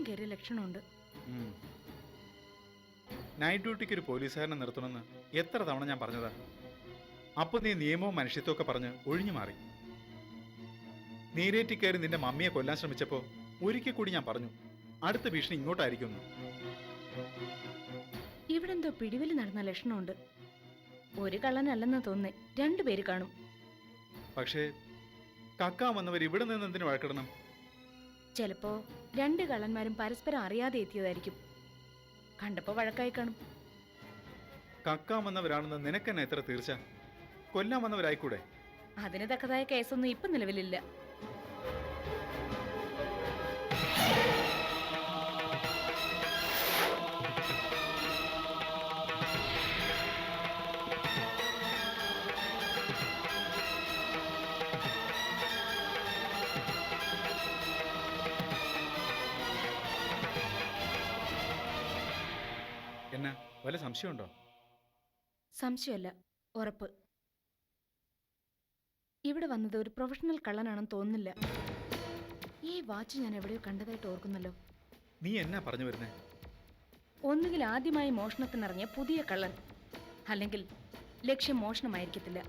കയറിയ ലക്ഷണമുണ്ട്. നൈറ്റ് ഡ്യൂട്ടിക്ക് ഒരു പോലീസുകാരനെ നിർത്തണമെന്ന് എത്ര തവണ ഞാൻ പറഞ്ഞതാ. അപ്പൊ നീ നിയമവും മനുഷ്യത്വം ഒക്കെ പറഞ്ഞ് ഒഴിഞ്ഞു മാറി. നീരേറ്റി കയറി നിന്റെ മമ്മിയെ കൊല്ലാൻ ശ്രമിച്ചപ്പോ ഒരിക്കൽ കൂടി ഞാൻ പറഞ്ഞു, അടുത്ത ഭീഷണി ഇങ്ങോട്ടായിരിക്കുന്നു. ഇവിടെ എന്തോ പിടിവലി നടന്ന ലക്ഷണമുണ്ട്. ഒരു കള്ളനല്ലെന്ന് തോന്നേ, രണ്ടുപേര് കാണും. പക്ഷേ കക്കാൻ വന്നവർ ഇവിടെ നിന്ന് എന്തിനു വഴക്കിടണം? ചിലപ്പോ രണ്ട് കള്ളന്മാരും പരസ്പരം അറിയാതെ എത്തിയതായിരിക്കും. കണ്ടപ്പോ വഴക്കായി കാണും. കക്കാൻ വന്നവരാണെന്ന് നിനക്കെന്നെ എത്ര തീർച്ച? കൊല്ലാൻ വന്നവരായിക്കൂടെ? അതിന് തക്കതായ കേസൊന്നും ഇപ്പൊ നിലവിലില്ല. എന്നാ വല്ല സംശയമുണ്ടോ? സംശയമല്ല, ഉറപ്പ്. ഇവിടെ വന്നത് ഒരു പ്രൊഫഷണൽ കള്ളനാണെന്ന് തോന്നുന്നില്ല. ഈ വാച്ച് ഞാൻ എവിടെയോ കണ്ടതായിട്ട് ഓർക്കുന്നല്ലോ. നീ എന്നാ പറഞ്ഞു വരുന്നേ? ഒന്നുകിൽ ആദ്യമായി മോഷണത്തിനിറങ്ങിയ പുതിയ കള്ളൻ, അല്ലെങ്കിൽ ലക്ഷ്യം മോഷണമായിരിക്കത്തില്ല.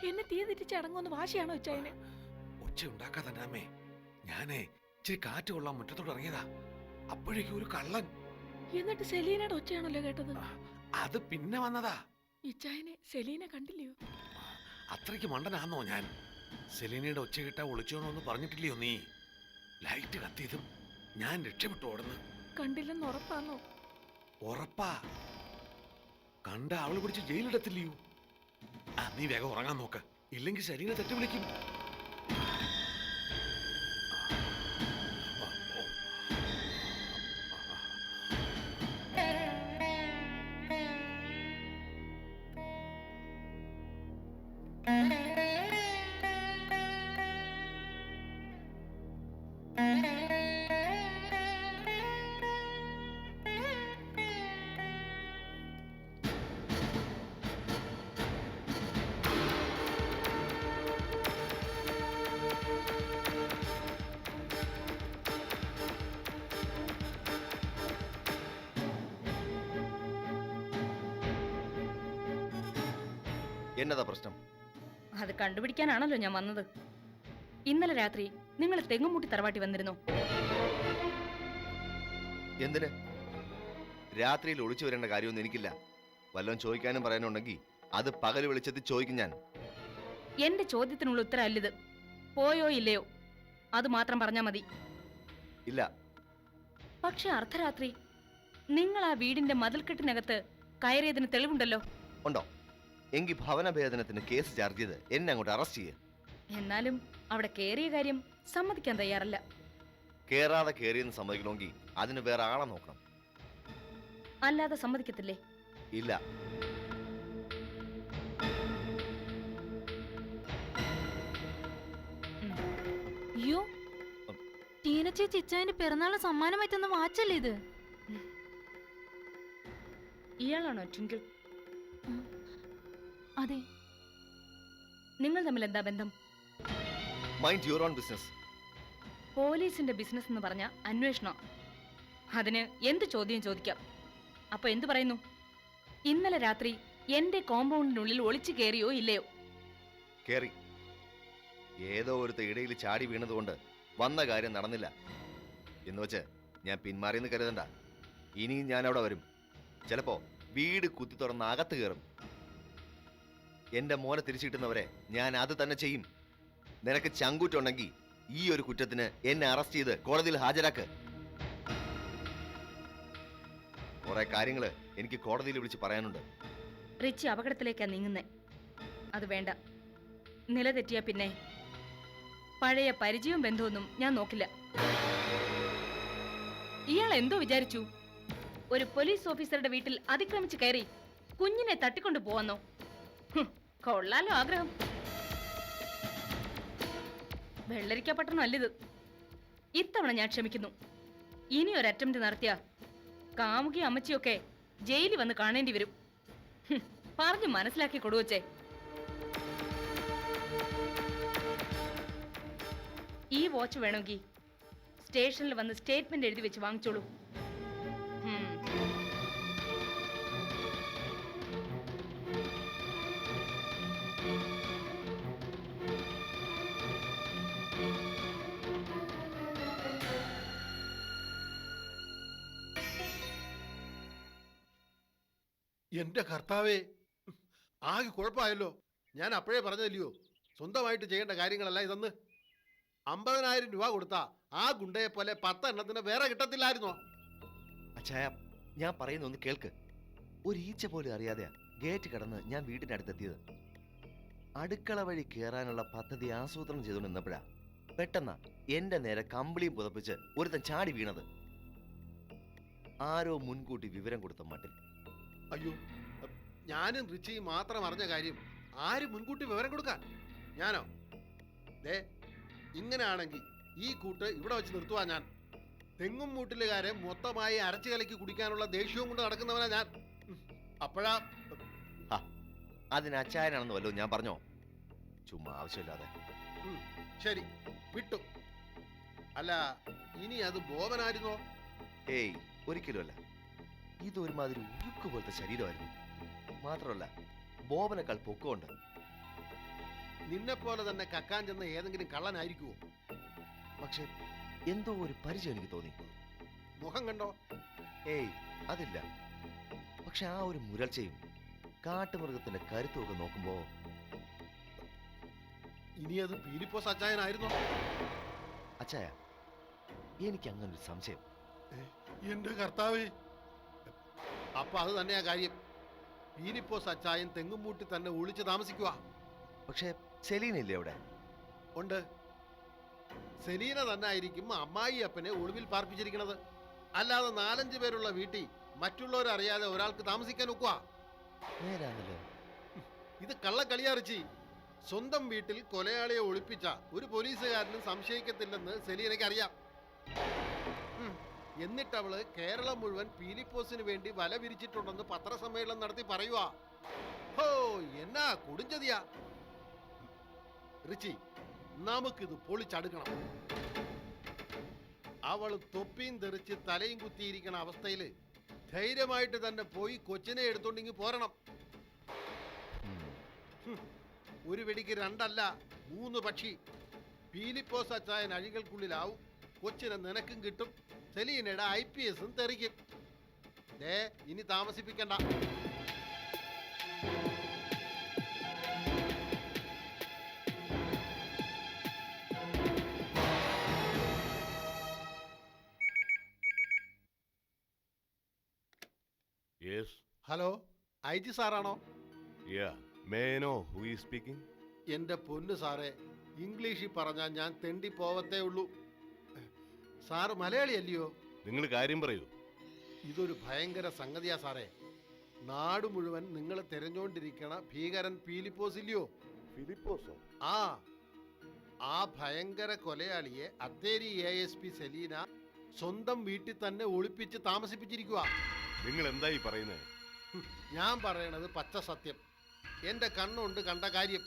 എന്നെ തീ തെറ്റിച്ച് അടങ്ങുമെന്ന് വാശിയാണോ ഇച്ചായന്? ഒച്ച ഉണ്ടാക്കാതെ അമ്മേ, ഞാനേ ഇച്ചിരി കാറ്റ് കൊള്ളാൻ മുറ്റത്തോട് ഇറങ്ങിയതാ. അപ്പോഴേക്കും ഒരു കള്ളൻ. എന്നിട്ട് സെലീനയുടെ ഒച്ചയാണല്ലോ കേട്ടത്. അത് പിന്നെ വന്നതാ. ഇച്ചായനെ സെലീന കണ്ടില്ലയോ? അത്രയ്ക്ക് മണ്ടനാന്നോ ഞാൻ? സെലീനയുടെ ഒച്ച കേട്ടാ ഒളിച്ചോണോന്ന് പറഞ്ഞിട്ടില്ലയോ നീ? ലൈറ്റ് കത്തിയതും ഞാൻ രക്ഷപ്പെട്ടു ഓടുന്നു. കണ്ടില്ലെന്ന് ഉറപ്പാന്നോ? ഉറപ്പാ. കണ്ട അവള് പിടിച്ച് ജയിലിടത്തില്ലയോ? നീ വേഗം ഉറങ്ങാൻ നോക്ക്, ഇല്ലെങ്കിൽ ശരീരം തെറ്റി വിളിക്കും. എന്നതാ പ്രശ്നം? അത് കണ്ടുപിടിക്കാനാണല്ലോ ഞാൻ വന്നത്. ഇന്നലെ രാത്രി നിങ്ങൾ തെങ്ങുമുട്ടി തറവാട്ടി വന്നിരുന്നോ? എന്തിന്? രാത്രിയിൽ ഒളിച്ചു വരേണ്ട കാര്യമൊന്നും എനിക്കില്ല. വല്ലതും ചോദിക്കാനും പറയാനുണ്ടെങ്കിൽ അത് പകൽ വെളിച്ചത്തിൽ ചോദിക്കും ഞാൻ. എന്റെ ചോദ്യത്തിനുള്ള ഉത്തരം അല്ലിത്. പോയോ ഇല്ലയോ അത് മാത്രം പറഞ്ഞാ മതി. ഇല്ല. പക്ഷെ അർദ്ധരാത്രി നിങ്ങൾ ആ വീടിന്റെ മതിൽക്കെട്ടിനകത്ത് കയറിയതിന് തെളിവുണ്ടല്ലോ. ഉണ്ടോ? എങ്കിൽ ഭവനഭേദനത്തിന് കേസ് ചാർജ് ചെയ്ത് എന്നെ അങ്ങോട്ട് അറസ്റ്റ് ചെയ്യുക. എന്നാലും അവിടെ കേറിയ കാര്യം സമ്മതിക്കാൻ തയ്യാറല്ല. കേറാതെ കേറിയെന്ന് സമ്മതിക്കണമെങ്കിൽ അതിന് വേറെ ആളെ നോക്കണം. അല്ലാതെ സമ്മതിക്കത്തില്ലേ? ഇല്ല. അയ്യോ, ടീന ചേച്ചി ഇച്ചായന്റെ പിറന്നാള് സമ്മാനമായി തന്ന വാച്ചല്ലേ ഇത്? ഇയാളാണോ ട്വിങ്കിൾ? അതെ. നിങ്ങൾ തമ്മിൽ എന്താ ബന്ധം? Mind your own business. പോലീസിന്റെ ബിസിനസ് എന്ന് പറഞ്ഞ അന്വേഷണം. അതിന് എന്ത് ചോദ്യം ചോദിക്കാം. അപ്പൊ എന്തു പറയുന്നു? ഇന്നലെ രാത്രി എന്റെ കോമ്പൗണ്ടിനുള്ളിൽ ഒളിച്ചു കയറിയോ ഇല്ലയോ? കേറി. ഏതോ ഒരുത്ത ഇടയിൽ ചാടി വീണതുകൊണ്ട് വന്ന കാര്യം നടന്നില്ല എന്ന് വെച്ച് ഞാൻ പിന്മാറിയെന്ന് കരുതണ്ട. ഇനിയും ഞാൻ അവിടെ വരും. ചിലപ്പോ വീട് കുത്തി തുറന്ന് അകത്ത് കയറും. എന്റെ മോനെ തിരിച്ചു കിട്ടുന്നവരെ ഞാൻ അത് തന്നെ ചെയ്യും. നിനക്ക് ചങ്കൂറ്റുണ്ടെങ്കിൽ ഈ ഒരു കുറ്റത്തിന് എന്നെ അറസ്റ്റ് ചെയ്ത് കോടതിയിൽ ഹാജരാക്ക്. കുറെ കാര്യങ്ങള് എനിക്ക് കോടതിയിൽ വിളിച്ച് പറയാനുണ്ട്. റിച്ചി അപകടത്തിലേക്കാ നീങ്ങുന്നേ. അത് വേണ്ട. നിലതെറ്റിയാ പിന്നെ പഴയ പരിചയവും ബന്ധമൊന്നും ഞാൻ നോക്കില്ല. ഇയാൾ എന്തോ വിചാരിച്ചു? ഒരു പോലീസ് ഓഫീസറുടെ വീട്ടിൽ അതിക്രമിച്ച് കയറി കുഞ്ഞിനെ തട്ടിക്കൊണ്ടു പോവന്നോ? കൊള്ളാലോ ആഗ്രഹം. വെള്ളരിക്കപ്പെട്ടണം അല്ലിത്. ഇത്തവണ ഞാൻ ക്ഷമിക്കുന്നു. ഇനി ഒരു അറ്റംപ്റ്റ് നടത്തിയ കാമുകി അമ്മച്ചിയൊക്കെ ജയിലിൽ വന്ന് കാണേണ്ടി വരും. പറഞ്ഞു മനസ്സിലാക്കി കൊടുവച്ചേ. ഈ വാച്ച് വേണമെങ്കിൽ സ്റ്റേഷനിൽ വന്ന് സ്റ്റേറ്റ്മെന്റ് എഴുതി വെച്ച് വാങ്ങിച്ചോളൂ. എന്റെ കർത്താവേ, ആകെ കുഴപ്പമായല്ലോ. ഞാൻ അപ്പോഴേ പറഞ്ഞതല്ലയോ സ്വന്തമായിട്ട് ചെയ്യേണ്ട കാര്യങ്ങളല്ല ഇതെന്ന്. 50,000 രൂപ കൊടുത്താ ആ ഗുണ്ടയെ പോലെ 10 എണ്ണത്തിന് വേറെ കിട്ടത്തില്ലായിരുന്നോ? അച്ചായ, ഞാൻ പറയുന്ന ഒന്ന് കേൾക്ക്. ഒരു ഈച്ച പോലും അറിയാതെയാ ഗേറ്റ് കടന്ന് ഞാൻ വീടിന്റെ അടുത്തെത്തിയത്. അടുക്കള വഴി കയറാനുള്ള പദ്ധതി ആസൂത്രണം ചെയ്തുകൊണ്ട് നിന്നപ്പോഴാ പെട്ടെന്ന് എന്റെ നേരെ കമ്പിളിയും പുതപ്പിച്ച് ഒരുത്തൻ ചാടി വീണത്. ആരോ മുൻകൂട്ടി വിവരം കൊടുത്ത മട്ടിൽ. അയ്യോ, ഞാനും റിച്ചിയും മാത്രം അറിഞ്ഞ കാര്യം ആര് മുൻകൂട്ടി വിവരം കൊടുക്കാൻ? ഞാനോ? ദേ, ഇങ്ങനെയാണെങ്കിൽ ഈ കൂട്ട് ഇവിടെ വെച്ച് നിർത്തുവാ ഞാൻ. തെങ്ങും മൂട്ടിലുകാരെ മൊത്തമായി അരച്ചു കലക്കി കുടിക്കാനുള്ള ദേഷ്യവും കൊണ്ട് നടക്കുന്നവനാ ഞാൻ. അപ്പോഴാ അതിന് അച്ചായനാണെന്ന് വല്ലോ ഞാൻ പറഞ്ഞോ? ചുമ്മാ ആവശ്യമില്ലാതെ. ശരി, വിട്ടു. അല്ല, ഇനി അത് ബോബനായിരുന്നോ? ഏയ്, ഒരിക്കലുമല്ല. ഇതൊരുമാതിരി ഉരുക്ക് പോലത്തെ ശരീരമായിരുന്നു. മാത്രമല്ല ബോബനേക്കാൾ പൊക്കമുണ്ട്. നിന്നെ പോലെ തന്നെ കക്കാൻ ചെന്ന ഏതെങ്കിലും കള്ളനായിരിക്കുമോ? പക്ഷെ എന്തോ ഒരു പരിചയം എനിക്ക് തോന്നി. മുഖം കണ്ടോ? ഏയ്, അതില്ല. പക്ഷെ ആ ഒരു മുരൾച്ചയും കാട്ടുമൃഗത്തിന്റെ കരുത്തുമൊക്കെ നോക്കുമ്പോ ഇനി അത് പീലിപ്പോസ് അച്ചായനായിരുന്നോ? അച്ചായ, എനിക്ക് അങ്ങനെ ഒരു സംശയം. എന്റെ കർത്താവേ, അപ്പൊ അത് തന്നെയാ കാര്യം. പീലിപ്പോസ് അച്ചായൻ തെങ്ങുംമൂട്ടി തന്നെ ഒളിച്ച് താമസിക്കുക. പക്ഷെ സെലീനയില്ലേ അവിടെ? ഉണ്ട്. സെലീന തന്നെ ആയിരിക്കും അമ്മായി അപ്പനെ ഒളിവിൽ പാർപ്പിച്ചിരിക്കുന്നത്. അല്ലാതെ 4-5 പേരുള്ള വീട്ടിൽ മറ്റുള്ളവരറിയാതെ ഒരാൾക്ക് താമസിക്കാൻ ഒക്കുക? നേരാണല്ലോ. ഇത് കള്ളക്കളിയാറിച്ചി. സ്വന്തം വീട്ടിൽ കൊലയാളിയെ ഒളിപ്പിച്ച ഒരു പോലീസുകാരനും സംശയിക്കത്തില്ലെന്ന് സെലീനയ്ക്ക് അറിയാം. എന്നിട്ടവള് കേരളം മുഴുവൻ പീലിപ്പോസിന് വേണ്ടി വല വിരിച്ചിട്ടുണ്ടെന്ന് പത്രസമ്മേളനം നടത്തി പറയുക. ഹോ, എന്നാ കൊടുഞ്ചതിയാ. റിച്ചി, നമുക്കിത് പൊളിച്ചടുക്കണം. അവൾ തൊപ്പിയും തെറിച്ച് തലയും കുത്തിയിരിക്കണ അവസ്ഥയില് ധൈര്യമായിട്ട് തന്നെ പോയി കൊച്ചിനെ എടുത്തോണ്ടെങ്കിൽ പോരണം. ഒരു വെടിക്ക് 2 അല്ല 3 പക്ഷി. പീലിപ്പോസ് അച്ചായൻ അഴികൾക്കുള്ളിലാവും. കൊച്ചിനെ നിനക്കും കിട്ടും. സെലീനയുടെ IPS തെറിക്കും. ഇനി താമസിപ്പിക്കണ്ട. Yes. Hello, IG സാറാണോ? Yeah. May I know who is speaking? എന്റെ പൊന്നു സാറേ, ഇംഗ്ലീഷിൽ പറഞ്ഞാൽ ഞാൻ തെണ്ടി പോവത്തേ ഉള്ളൂ. സാറ് മലയാളി അല്ലയോ? നിങ്ങൾ കാര്യം പറയൂ. ഇതൊരു ഭയങ്കര സംഗതിയാ സാറേ. നാട് മുഴുവൻ നിങ്ങൾ തിരഞ്ഞുകൊണ്ടിരിക്കണ ഭീകരൻ പീലിപ്പോസ് ഇല്ലയോ? ഫിലിപ്പോസോ? ആ ഭയങ്കര കൊലയാളിയെ അത്തേരി ASP സെലീന സ്വന്തം വീട്ടിൽ തന്നെ ഒളിപ്പിച്ച് താമസിപ്പിച്ചിരിക്കുക. നിങ്ങൾ എന്തായി പറയുന്നത്? ഞാൻ പറയണത് പച്ച സത്യം. എന്റെ കണ്ണുകൊണ്ട് കണ്ട കാര്യം.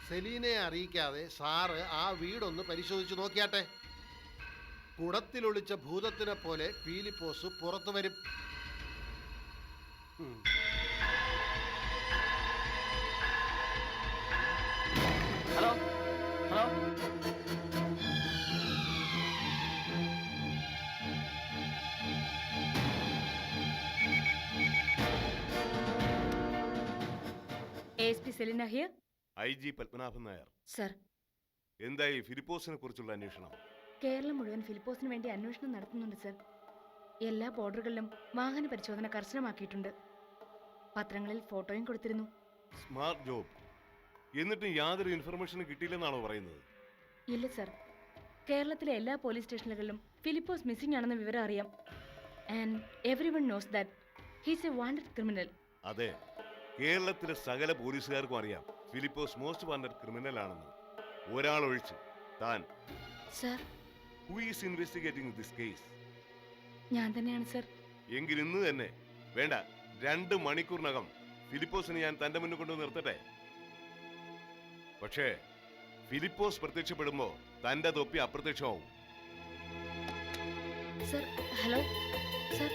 സെലീനയെ അറിയിക്കാതെ സാറ് ആ വീടൊന്ന് പരിശോധിച്ച് നോക്കിയാട്ടെ. കുടത്തിലൊളിച്ച ഭൂതത്തിനെ പോലെ പീലിപ്പോസ് പുറത്തു വരും. Hello hello, ASP Selina here. IG Padmanabhan Nair. Sir, എന്തായി ഫിലിപ്പോസിനെ കുറിച്ചുള്ള അന്വേഷണം? കേരളം മുഴുവൻ ഫിലിപ്പോസിന് വേണ്ടി അന്വേഷണം നടത്തുന്നുണ്ട് സർ. എല്ലാ ബോർഡറുകളിലും വാഹന പരിശോധന കർശനമാക്കിയിട്ടുണ്ട്. പത്രങ്ങളിൽ ഫോട്ടോയും കൊടുത്തിരുന്നു. Smart job. എന്നിട്ടും യാതൊരു ഇൻഫർമേഷനും കിട്ടിയില്ലെന്നാണോ പറയുന്നത്? ഇല്ല സർ, കേരളത്തിലെ എല്ലാ പോലീസ് സ്റ്റേഷനുകളിലും ഫിലിപ്പോസ് മിസ്സിംഗ് ആണെന്ന വിവരം അറിയാം. And everyone knows that he's A wanted criminal. അതെ, കേരളത്തിലെ സകല പോലീസുകാർക്കും അറിയാം ഫിലിപ്പോസ് മോസ്റ്റ് വാണ്ടഡ് ക്രിമിനൽ ആണെന്ന്. ഒരാളൊഴിച്ച് താൻ. Sir, who is investigating this case? ഞാൻ തന്നെയാണ് സർ. എങ്കിൽ ഇന്ന് തന്നെ, വേണ്ട 2 മണിക്കൂറിനകം ഫിലിപ്പോസിനെ ഞാൻ തന്റെ മുന്നിൽ കൊണ്ട് നിർത്തട്ടെ. പക്ഷേ ഫിലിപ്പോസ് പ്രത്യക്ഷപ്പെടുമ്പോ തന്റെ തൊപ്പി അപ്രത്യക്ഷമാവും. Sir, hello sir.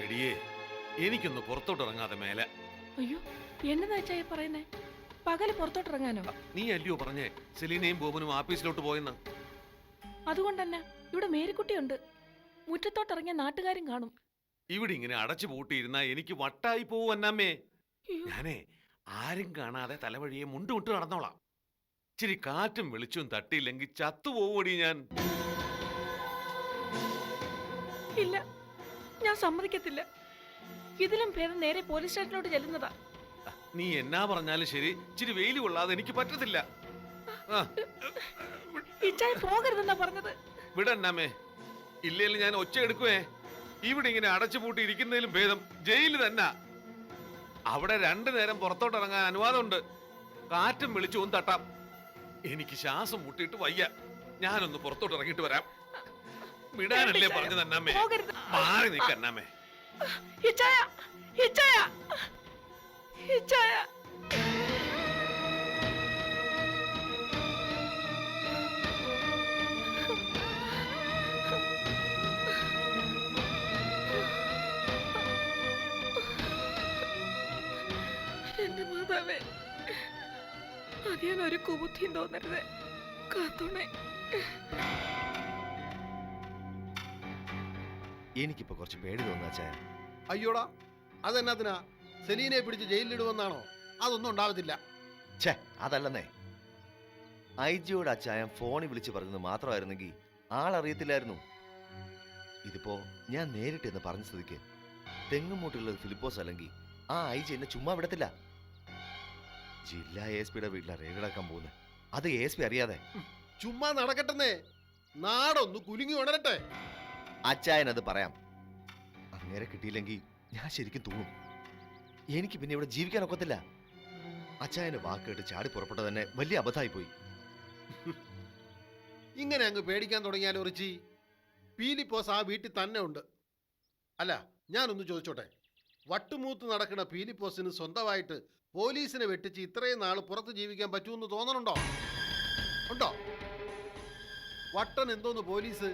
എടിയേ, എനിക്കൊന്ന് പുറത്തോട്ട് ഇറങ്ങാതെ മേലെ. അയ്യോ, എന്നതാ ചായ പറയുന്നേ? പകല് പുറത്തോട്ടിറങ്ങാനോ? നീ അല്ലയോ പറഞ്ഞേ സെലീനയും ബോബനും ആഫീസിലോട്ട് പോയെന്ന്? അതുകൊണ്ട് തന്നെ ഇവിടെ മേരിക്കുട്ടിയുണ്ട്. മുറ്റത്തോട്ടിറങ്ങിയ നാട്ടുകാരും കാണും. ഇവിടെ ഇങ്ങനെ അടച്ചു പൂട്ടിയിരുന്നാ എനിക്ക് വട്ടായി പോവും അന്നമ്മേ. അയ്യോ, ഞാനേ ആരും കാണാതെ തലവഴിയെ മുണ്ടുമുട്ട് നടന്നോളാം. ഇച്ചിരി കാറ്റും വെളിച്ചവും തട്ടിയില്ലെങ്കിൽ ചത്തുപോവോടി ഞാൻ. ഇല്ല, ഞാൻ സമ്മതിക്കത്തില്ല. ഇതിലും ഭേദം നേരെ പോലീസ് സ്റ്റേഷനിലോട്ട് ചെല്ലുന്നതാ. നീ എന്നാ പറഞ്ഞാലും ശരി, ഇച്ചിരി വെയിൽ കൊള്ളാതെ എനിക്ക് പറ്റത്തില്ല. ആ, ഇച്ചായ പോകരുതെന്നാ പറഞ്ഞത്. വിടന്നാമേ, ഇല്ലെങ്കിൽ ഞാൻ ഒച്ച എടുക്കുവേ. ഇവിടെ ഇങ്ങനെ അടച്ചു പൂട്ടി ഇരിക്കുന്നതിലും ഭേദം ജയിലിൽ തന്നെ. അവിടെ 2 നേരം പുറത്തോട്ടിറങ്ങാൻ അനുവാദമുണ്ട്. കാറ്റും വെളിച്ചവും തട്ടാം. എനിക്ക് ശ്വാസം മുട്ടിയിട്ട് വയ്യ. ഞാനൊന്ന് പുറത്തോട്ട് ഇറങ്ങിയിട്ട് വരാം. വിടാനല്ലേ പറഞ്ഞത് അന്നാമേ? പോകരുത്. മാറി നിൽക്ക അന്നാമേ. ഇച്ചായ, ഇച്ചായ, ഇച്ചായ. എന്റെ മാതാവേ, അതിയാനൊരു കുബുദ്ധിയും തോന്നരുത്. കാത്തോണേ. എനിക്കിപ്പോ കുറച്ച് പേടി തോന്നുന്നു അച്ചായ. അയ്യോടാ, അതെന്നാത്തിനാ? സെലീനെ പിടിച്ച് ജയിലിലിടുമെന്നാണോ? അതൊന്നും ഉണ്ടാവത്തില്ല. ഛേ, അതല്ലെന്നേ. ഐജിയോട് അച്ചായൻ ഫോണിൽ വിളിച്ച് പറഞ്ഞത് മാത്രമായിരുന്നെങ്കിൽ ആളറിയത്തില്ലായിരുന്നു. ഇതിപ്പോ ഞാൻ നേരിട്ട് എന്ന് പറഞ്ഞ സ്ഥിതിക്ക് തെങ്ങുമൂട്ടിലുള്ളത് ഫിലിപ്പോസ് അല്ലെങ്കിൽ ആ ഐജി എന്നെ ചുമ്മാ വിടത്തില്ല. ജില്ലാ ASP യുടെ വീട്ടിലാണ് രേഖടാക്കാൻ പോകുന്നത്. അത് ASP അറിയാതെ. ചുമ്മാ നടക്കട്ടെന്നേ, നാടൊന്ന് കുലുങ്ങി ഉണരട്ടെ. അച്ചായൻ അത് പറയാം. അങ്ങനെ കിട്ടിയില്ലെങ്കിൽ ഞാൻ ശരിക്കും തൂങ്ങും. എനിക്ക് പിന്നെ ഇവിടെ ജീവിക്കാൻ ഒക്കത്തില്ല. അച്ചായന്റെ വാക്ക് കേട്ട് ചാടി പുറപ്പെട്ടത് തന്നെ വലിയ അബദ്ധമായി പോയി. ഇങ്ങനെ അങ്ങ് പേടിക്കാൻ തുടങ്ങിയാലോ റിച്ചി? പീലിപ്പോസ് ആ വീട്ടിൽ തന്നെ ഉണ്ട്. അല്ല, ഞാനൊന്ന് ചോദിച്ചോട്ടെ, വട്ടുമൂത്ത് നടക്കുന്ന പീലിപ്പോസിന് സ്വന്തമായിട്ട് പോലീസിനെ വെട്ടിച്ച് ഇത്രയും നാൾ പുറത്ത് ജീവിക്കാൻ പറ്റുമെന്ന് തോന്നണുണ്ടോ? ഉണ്ടോ? വട്ടൻ എന്തോന്ന് പോലീസ്?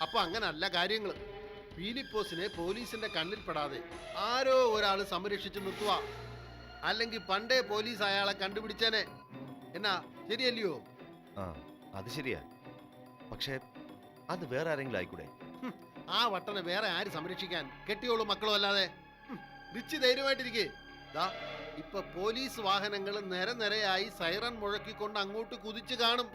അപ്പൊ അങ്ങനല്ല കാര്യങ്ങൾ. പീലിപ്പോസിനെ പോലീസിന്റെ കണ്ണിൽപ്പെടാതെ ആരോ ഒരാൾ സംരക്ഷിച്ച് നിർത്തുക. അല്ലെങ്കിൽ പണ്ടേ പോലീസ് അയാളെ കണ്ടുപിടിച്ചേനെ. എന്നാ ശരിയല്ലയോ? ആ, അത് ശരിയാ. പക്ഷേ അത് വേറെ ആരെങ്കിലും ആയിക്കൂടെ? ആ വട്ടനെ വേറെ ആര് സംരക്ഷിക്കാൻ? കെട്ടിയോളും മക്കളും അല്ലാതെ. റിച്ച് ധൈര്യമായിട്ടിരിക്കേ. ദാ ഇപ്പൊ പോലീസ് വാഹനങ്ങൾ നിരനിരയായി സൈറൻ മുഴക്കിക്കൊണ്ട് അങ്ങോട്ട് കുതിച്ചു കാണും.